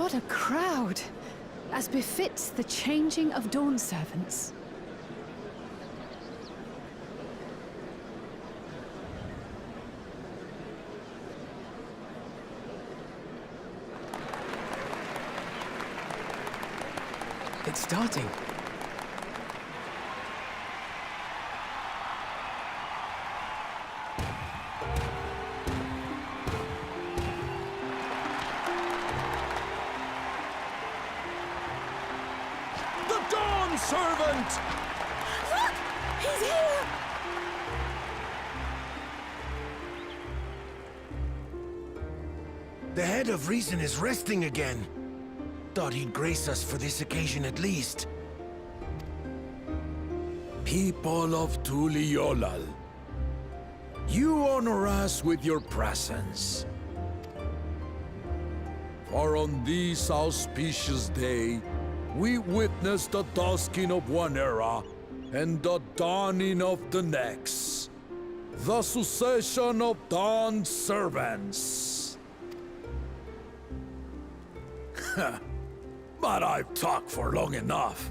What a crowd! As befits the changing of Dawnservants. It's starting. The Dawnservent! Look! He's here! The head of reason is resting again. Thought he'd grace us for this occasion at least. People of Tuliyollal, you honor us with your presence. For on this auspicious day, we witness the dusking of one era and the dawning of the next. The succession of Dawnservants. But I've talked for long enough.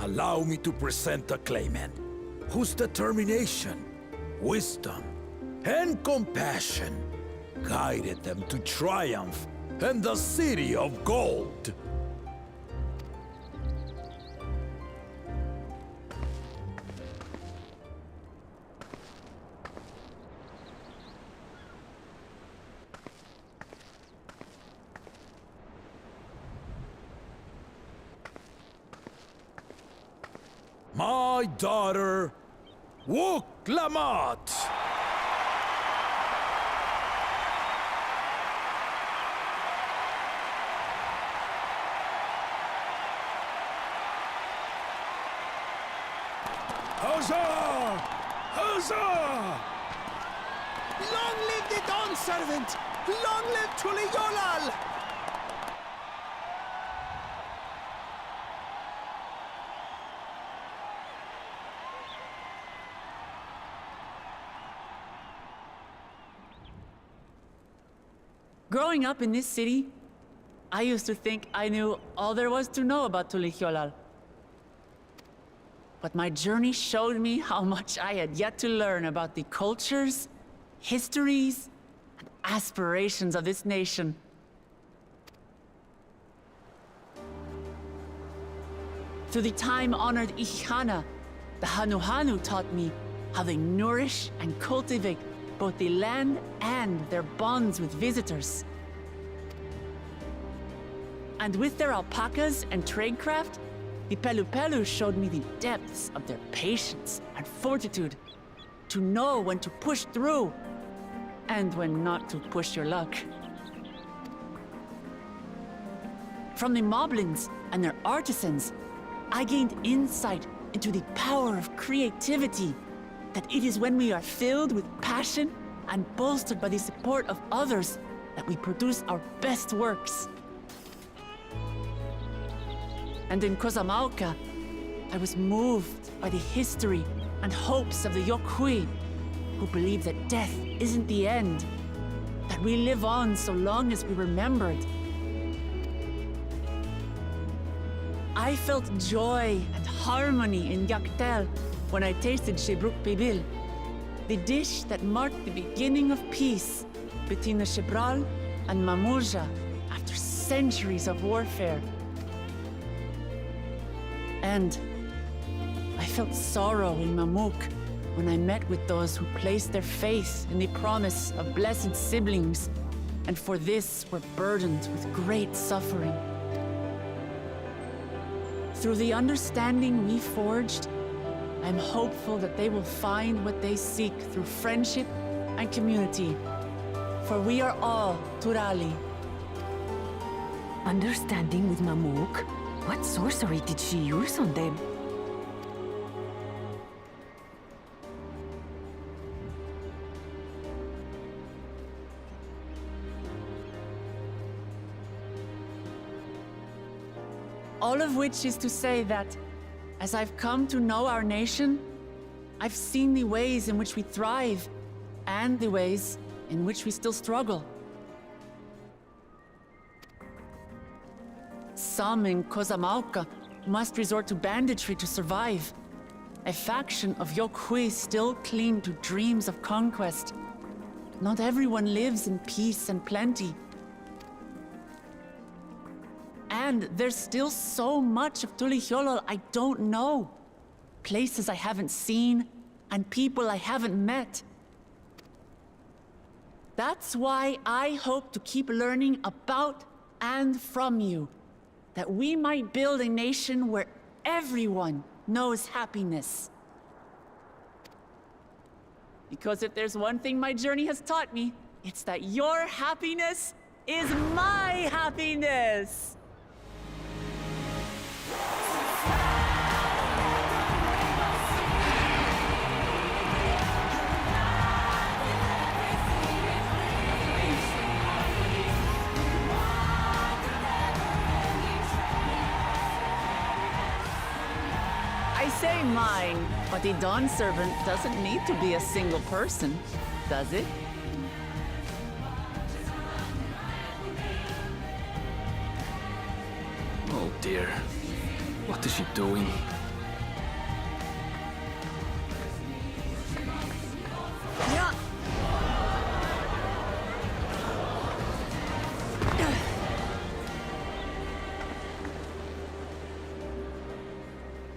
Allow me to present the claimant, whose determination, wisdom, and compassion guided them to triumph in the City of Gold. My daughter, Wuk-Lamat! Huzzah! Huzzah! Long live the Dawnservent! Long live Tuliyollal! Growing up in this city, I used to think I knew all there was to know about Tuliyollal. But my journey showed me how much I had yet to learn about the cultures, histories, and aspirations of this nation. Through the time-honored Ixana, the Hanuhanu taught me how they nourish and cultivate both the land and their bonds with visitors. And with their alpacas and tradecraft, the Pelupelu showed me the depths of their patience and fortitude, to know when to push through and when not to push your luck. From the Moblins and their artisans, I gained insight into the power of creativity, that it is when we are filled with passion and bolstered by the support of others that we produce our best works. And in Kozamauka, I was moved by the history and hopes of the Yokhui, who believe that death isn't the end, that we live on so long as we remembered. I felt joy and harmony in Yaktel when I tasted Shebruk Pibil, the dish that marked the beginning of peace between the Shebral and Mamurja after centuries of warfare. And I felt sorrow in Mamuk when I met with those who placed their faith in the promise of blessed siblings, and for this were burdened with great suffering. Through the understanding we forged, I'm hopeful that they will find what they seek through friendship and community. For we are all Turali. Understanding with Mamuk? What sorcery did she use on them? All of which is to say that, as I've come to know our nation, I've seen the ways in which we thrive and the ways in which we still struggle. some in Kozamauka must resort to banditry to survive. A faction of Yokhui still cling to dreams of conquest. Not everyone lives in peace and plenty. And there's still so much of Tuliyollal I don't know. Places I haven't seen, and people I haven't met. That's why I hope to keep learning about and from you, that we might build a nation where everyone knows happiness. Because if there's one thing my journey has taught me, it's that your happiness is my happiness! I say mine, but the Dawnservent doesn't need to be a single person, does it? Oh dear. What is she doing? Yeah.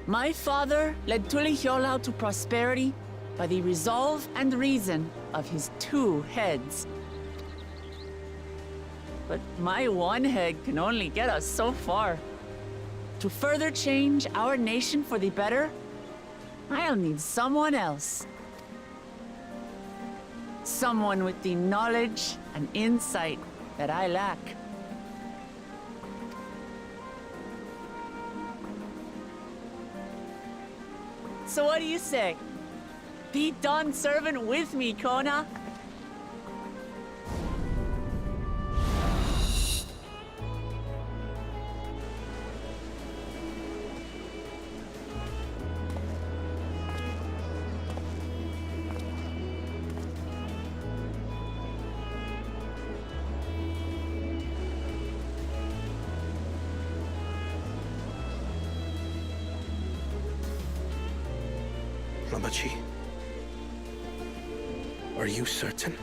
My father led Tuliyollal to prosperity by the resolve and reason of his 2 heads. But my 1 head can only get us so far. To further change our nation for the better, I'll need someone else. Someone with the knowledge and insight that I lack. So what do you say? Be Dawnservent with me, Kona? Lamachi, are you certain?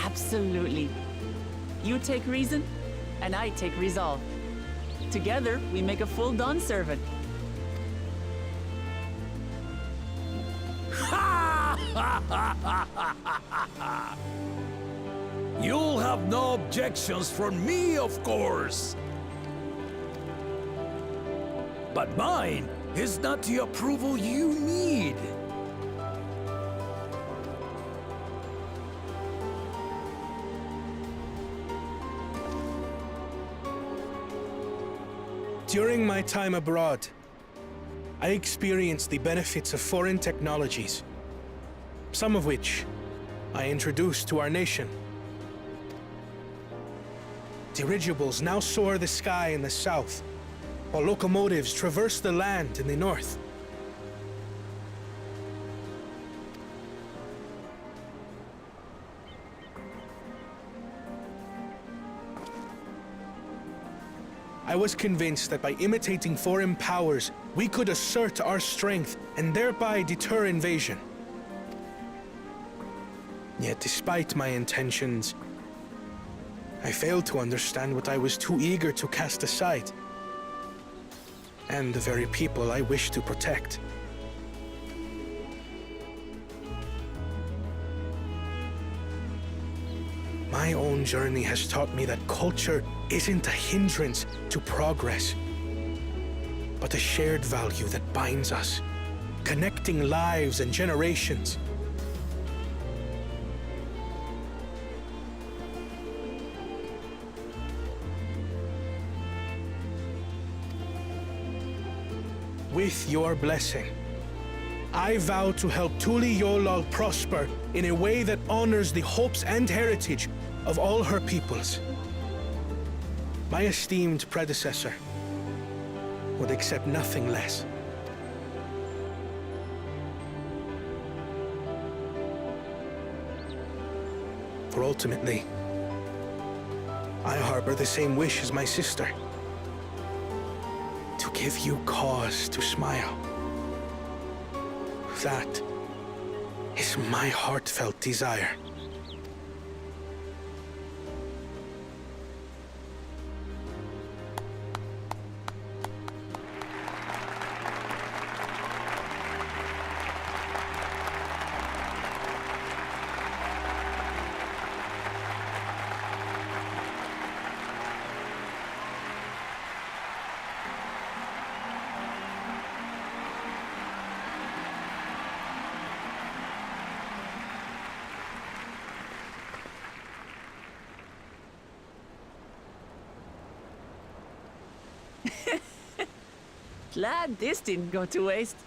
Absolutely. You take reason, and I take resolve. Together, we make a full Dawnservent. You'll have no objections from me, of course. But mine is not the approval you need. During my time abroad, I experienced the benefits of foreign technologies, some of which I introduced to our nation. Dirigibles now soar the sky in the south, while locomotives traverse the land in the north. I was convinced that by imitating foreign powers, we could assert our strength and thereby deter invasion. Yet despite my intentions, I failed to understand what I was too eager to cast aside, and the very people I wish to protect. My own journey has taught me that culture isn't a hindrance to progress, but a shared value that binds us, connecting lives and generations. With your blessing, I vow to help Tuliyollal prosper in a way that honors the hopes and heritage of all her peoples. My esteemed predecessor would accept nothing less. For ultimately, I harbor the same wish as my sister. To give you cause to smile. That is my heartfelt desire. Glad this didn't go to waste.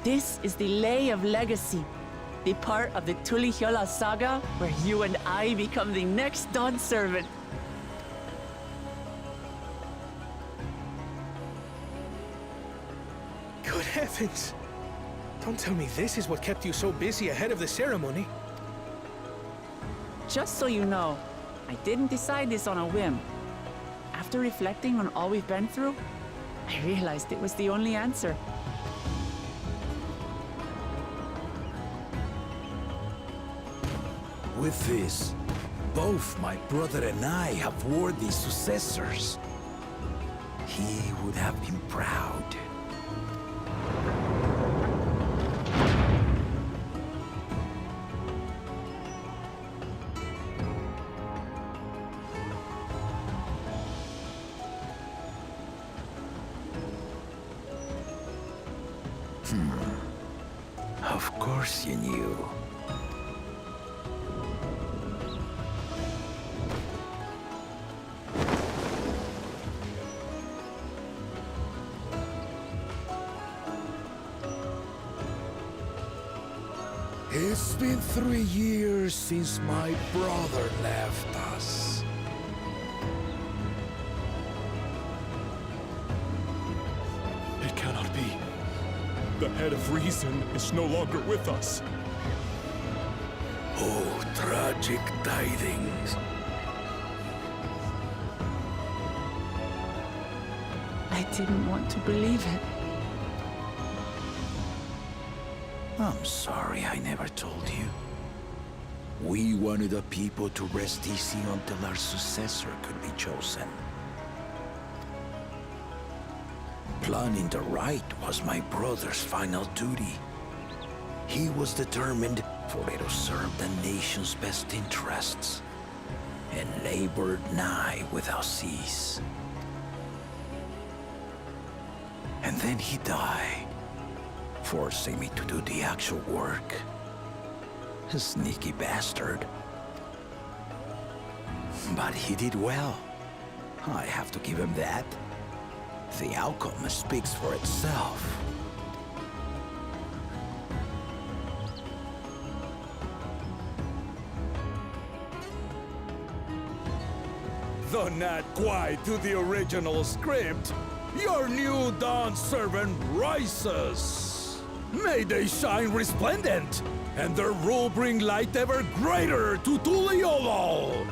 This is the Lay of Legacy, the part of the Tuliyollal saga where you and I become the next Dawnservent. Good heavens! Don't tell me this is what kept you so busy ahead of the ceremony. Just so you know, I didn't decide this on a whim. After reflecting on all we've been through, I realized it was the only answer. With this, both my brother and I have worthy successors. He would have been proud. Of course you knew. It's been 3 years since my brother left us. It cannot be. The head of reason is no longer with us. Oh, tragic tidings. I didn't want to believe it. I'm sorry I never told you. We wanted the people to rest easy until our successor could be chosen. Planning the right was my brother's final duty. He was determined for it to serve the nation's best interests, and labored nigh without cease. And then he died, forcing me to do the actual work. A sneaky bastard. But he did well. I have to give him that. The outcome speaks for itself. Though not quite to the original script, your new Dawnservant rises. May they shine resplendent, and their rule bring light ever greater to Tuliyollal.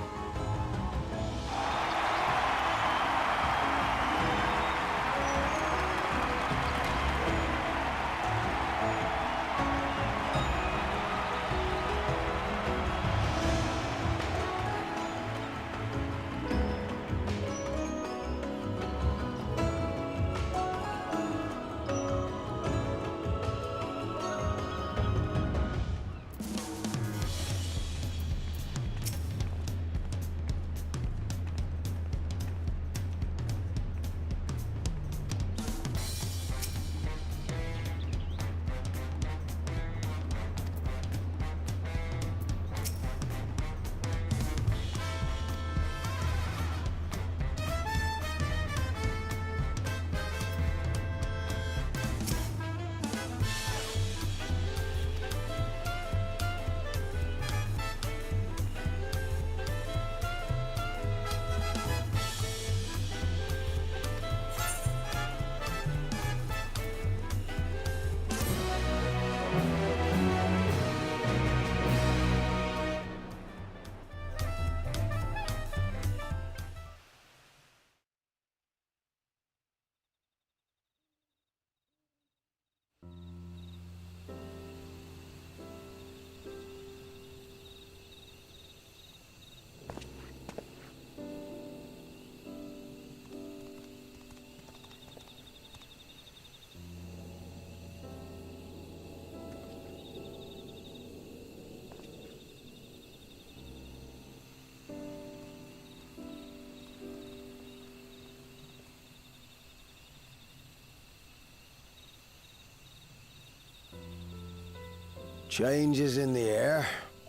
Change is in the air,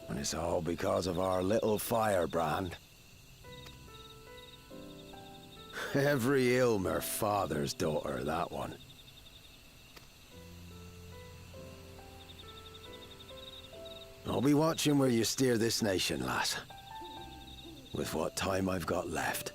and it's all because of our little firebrand. Every Ilmer father's daughter, that one. I'll be watching where you steer this nation, lass. With what time I've got left.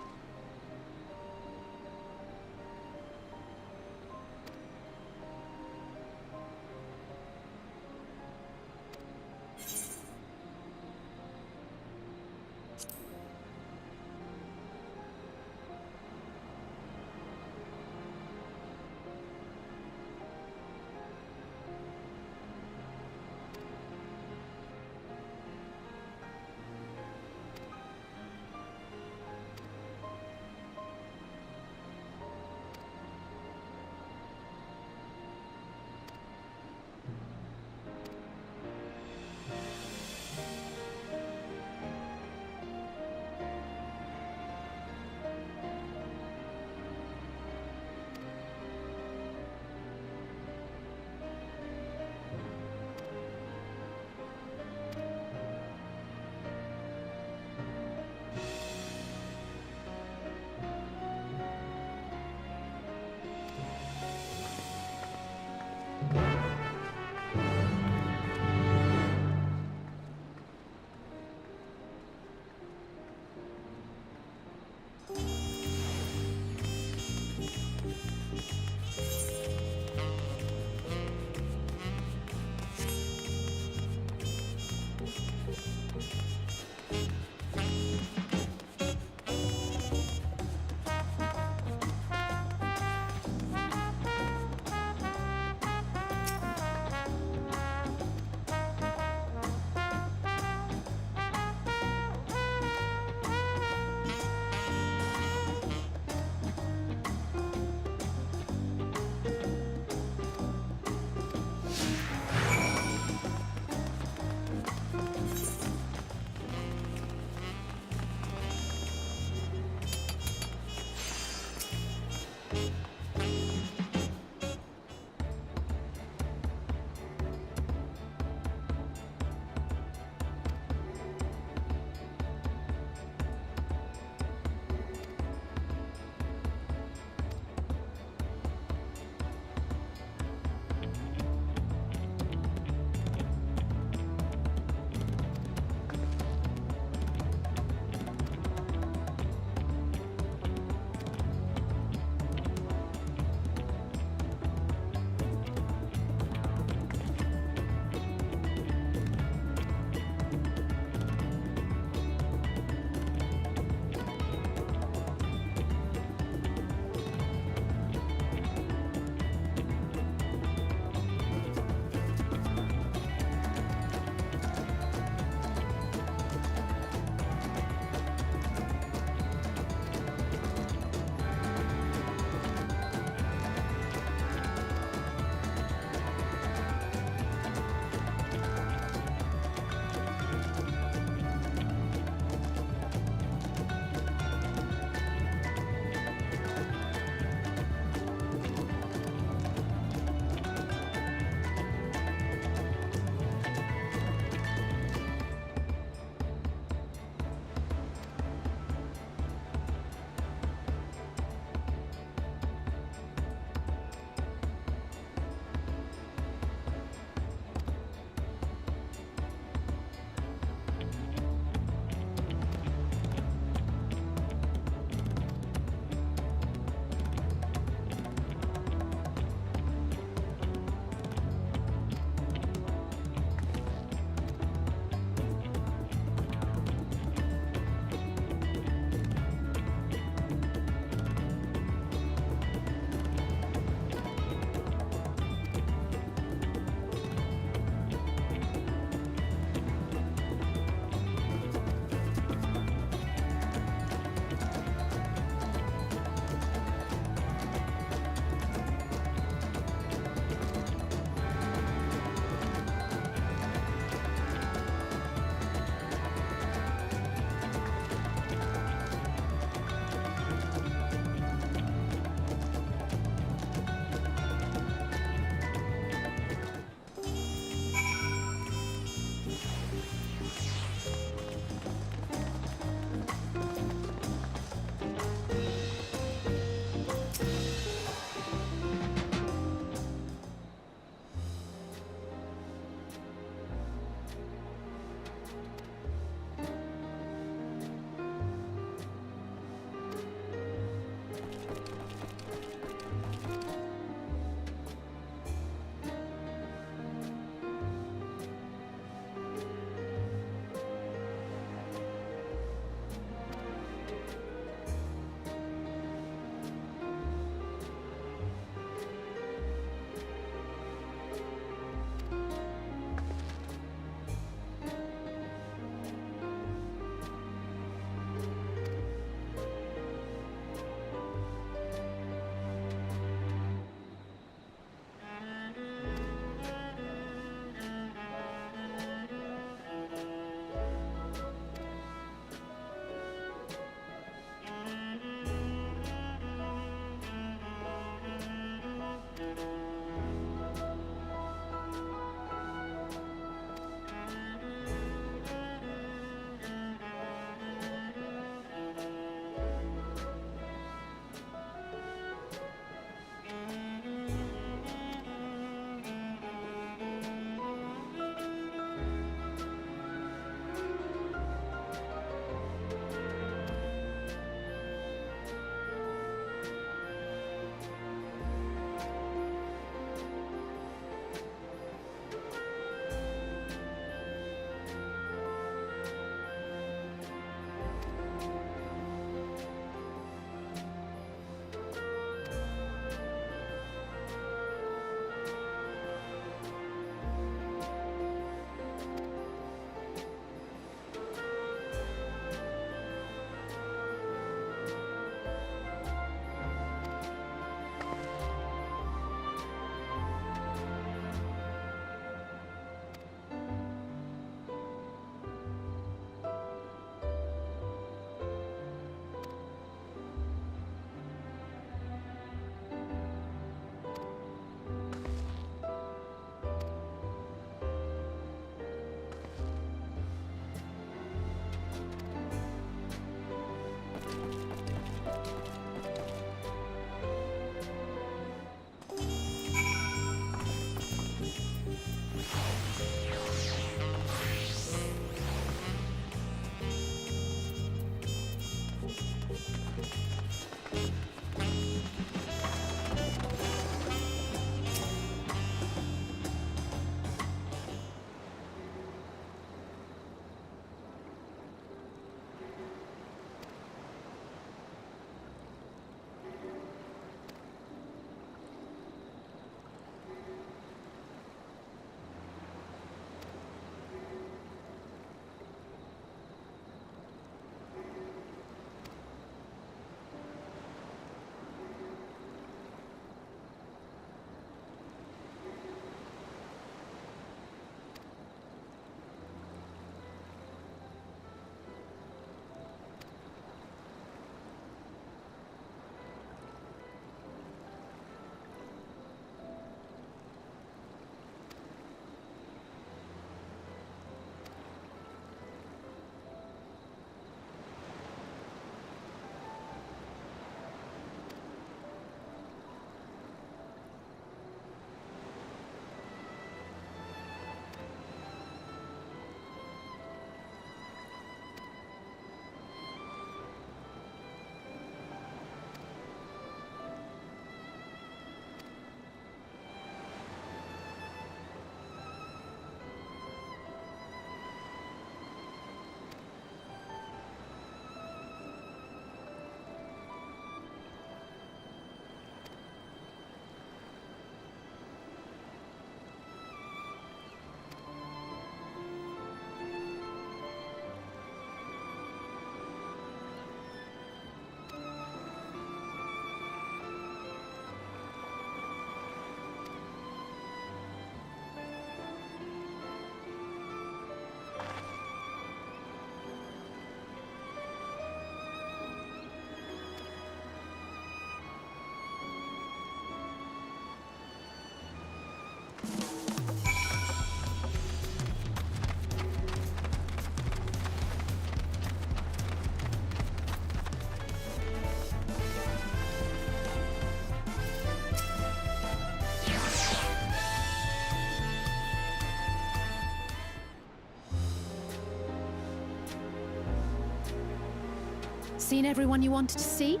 Seen everyone you wanted to see?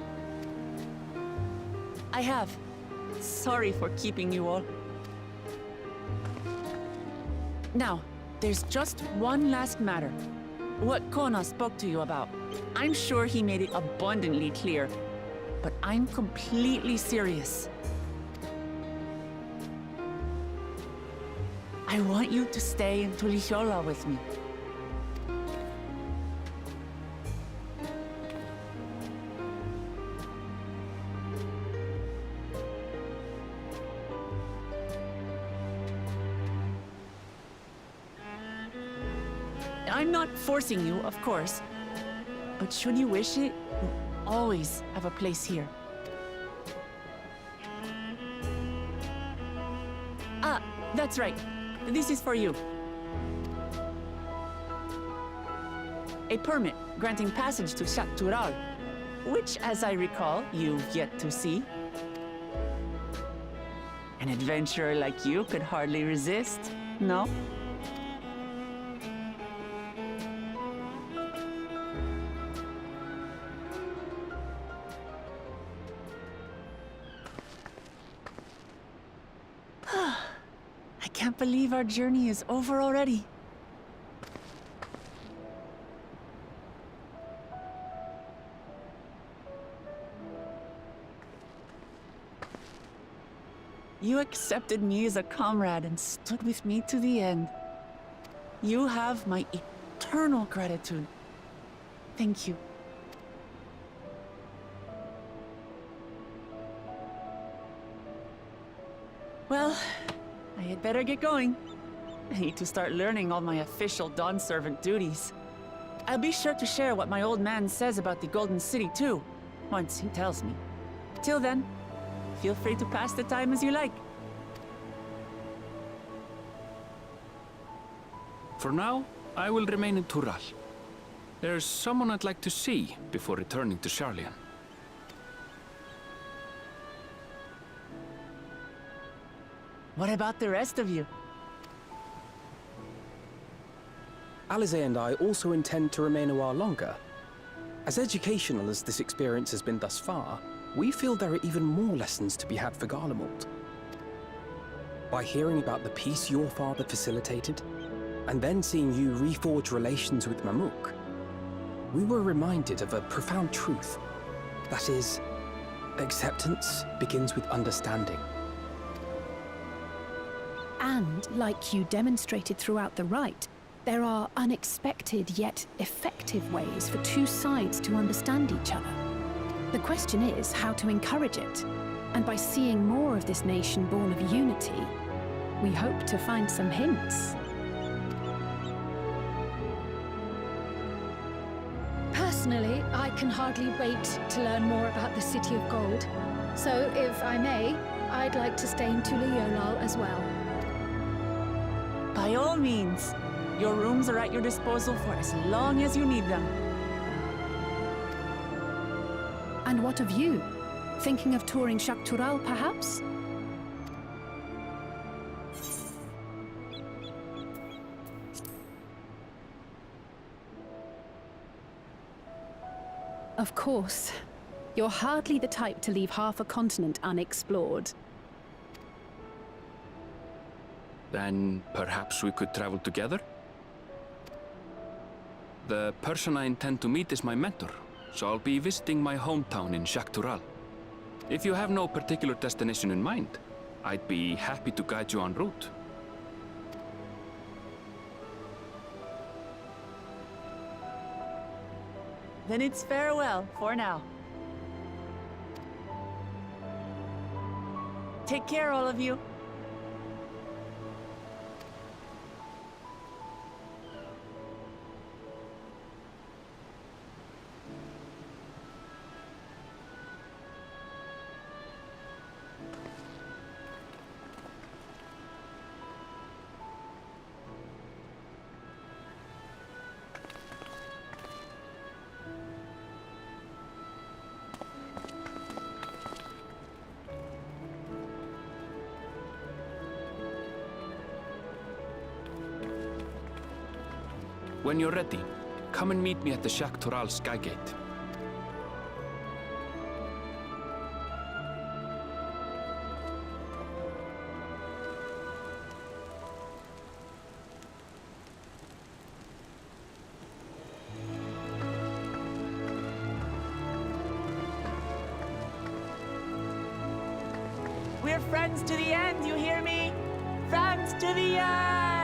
I have. Sorry for keeping you all. Now, there's just one last matter. What Kona spoke to you about. I'm sure he made it abundantly clear, but I'm completely serious. I want you to stay in Tuliyollal with me. I'm not forcing you, of course, but should you wish it, you'll always have a place here. Ah, that's right. This is for you. A permit granting passage to Tuliyollal, which, as I recall, you've yet to see. An adventurer like you could hardly resist, no? I can't believe our journey is over already. You accepted me as a comrade and stood with me to the end. You have my eternal gratitude. Thank you. Well, I had better get going. I need to start learning all my official Dawnservent duties. I'll be sure to share what my old man says about the Golden City too, once he tells me. Till then, feel free to pass the time as you like. For now, I will remain in Tural. There's someone I'd like to see before returning to Sharlayan. What about the rest of you? Alize and I also intend to remain a while longer. As educational as this experience has been thus far, we feel there are even more lessons to be had for Garlemald. By hearing about the peace your father facilitated, and then seeing you reforge relations with Mamuk, we were reminded of a profound truth. That is, acceptance begins with understanding. And, like you demonstrated throughout the rite, there are unexpected yet effective ways for two sides to understand each other. The question is how to encourage it. And by seeing more of this nation born of unity, we hope to find some hints. Personally, I can hardly wait to learn more about the City of Gold. So, if I may, I'd like to stay in Tuliyollal as well. By all means, your rooms are at your disposal for as long as you need them. And what of you? Thinking of touring Shaktural, perhaps? Of course. You're hardly the type to leave half a continent unexplored. Then perhaps we could travel together? The person I intend to meet is my mentor, so I'll be visiting my hometown in Shaktural. If you have no particular destination in mind, I'd be happy to guide you en route. Then it's farewell for now. Take care, all of you. When you're ready, come and meet me at the Shaktural Skygate. We're friends to the end, you hear me? Friends to the end!